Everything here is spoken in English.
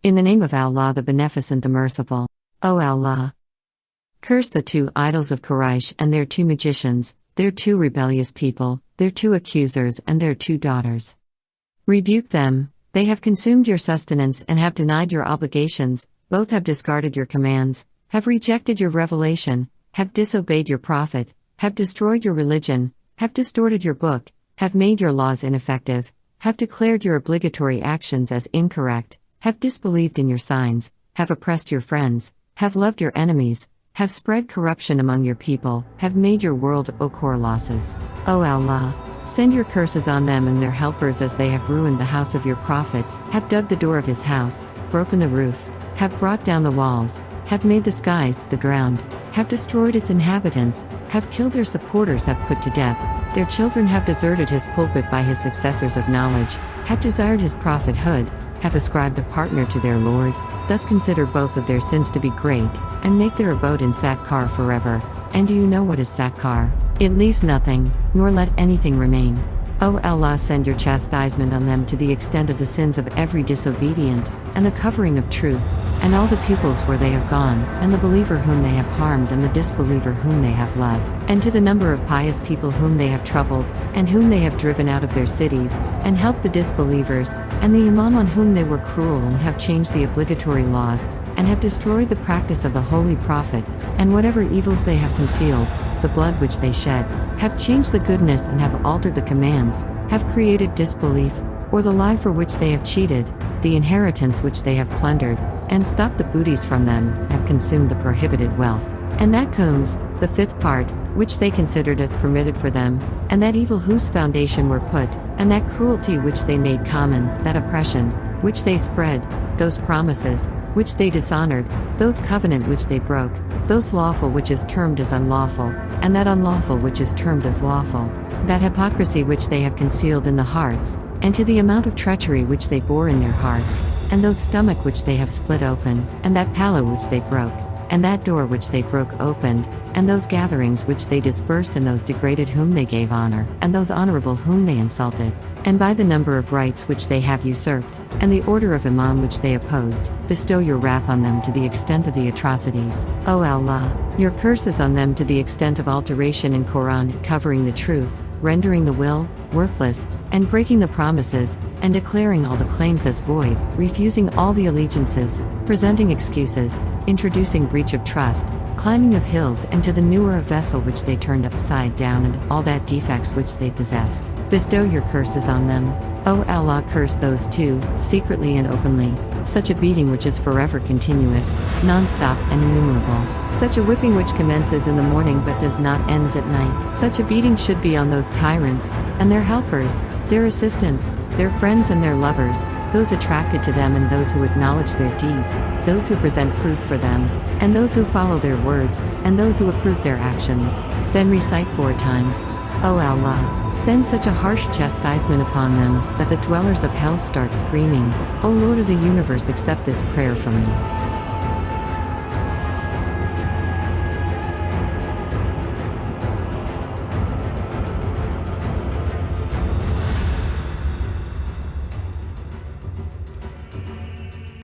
In the name of Allah, the Beneficent, the Merciful. O Allah! Curse the two idols of Quraysh and their two magicians, their two rebellious people, their two accusers and their two daughters. Rebuke them, they have consumed your sustenance and have denied your obligations, both have discarded your commands, have rejected your revelation, have disobeyed your prophet, have destroyed your religion, have distorted your book, have made your laws ineffective, have declared your obligatory actions as incorrect, have disbelieved in your signs, have oppressed your friends, have loved your enemies, have spread corruption among your people, have made your world core losses. O Allah! Send your curses on them and their helpers as they have ruined the house of your prophet, have dug the door of his house, broken the roof, have brought down the walls, have made the skies, the ground, have destroyed its inhabitants, have killed their supporters, have put to death their children, have deserted his pulpit by his successors of knowledge, have desired his prophethood, have ascribed a partner to their Lord, thus consider both of their sins to be great, and make their abode in Sakkar forever. And do you know what is Sakkar? It leaves nothing, nor let anything remain. O Allah, send your chastisement on them to the extent of the sins of every disobedient, and the covering of truth, and all the pupils where they have gone, and the believer whom they have harmed and the disbeliever whom they have loved, and to the number of pious people whom they have troubled, and whom they have driven out of their cities, and helped the disbelievers, and the Imam on whom they were cruel and have changed the obligatory laws, and have destroyed the practice of the Holy Prophet, and whatever evils they have concealed, the blood which they shed, have changed the goodness and have altered the commands, have created disbelief, or the lie for which they have cheated, the inheritance which they have plundered, and stopped the booties from them, have consumed the prohibited wealth, and that comes, the fifth part, which they considered as permitted for them, and that evil whose foundation were put, and that cruelty which they made common, that oppression, which they spread, those promises, which they dishonored, those covenant which they broke, those lawful which is termed as unlawful, and that unlawful which is termed as lawful, that hypocrisy which they have concealed in the hearts, and to the amount of treachery which they bore in their hearts, and those stomach which they have split open, and that pillow which they broke, and that door which they broke opened, and those gatherings which they dispersed, and those degraded whom they gave honor, and those honorable whom they insulted, and by the number of rights which they have usurped, and the order of Imam which they opposed, bestow your wrath on them to the extent of the atrocities. O Allah! Your curses on them to the extent of alteration in Quran, covering the truth, rendering the will worthless, and breaking the promises, and declaring all the claims as void, refusing all the allegiances, presenting excuses, introducing breach of trust, climbing of hills, and to the newer a vessel which they turned upside down, and all that defects which they possessed. Bestow your curses on them. O Allah, curse those two, secretly and openly, such a beating which is forever continuous, non-stop and innumerable, such a whipping which commences in the morning but does not end at night. Such a beating should be on those tyrants, and their helpers, their assistants, their friends and their lovers, those attracted to them and those who acknowledge their deeds, those who present proof for them, and those who follow their words, and those who approve their actions. Then recite 4 times. O Allah, send such a harsh chastisement upon them, that the dwellers of hell start screaming, O Lord of the universe, accept this prayer from me.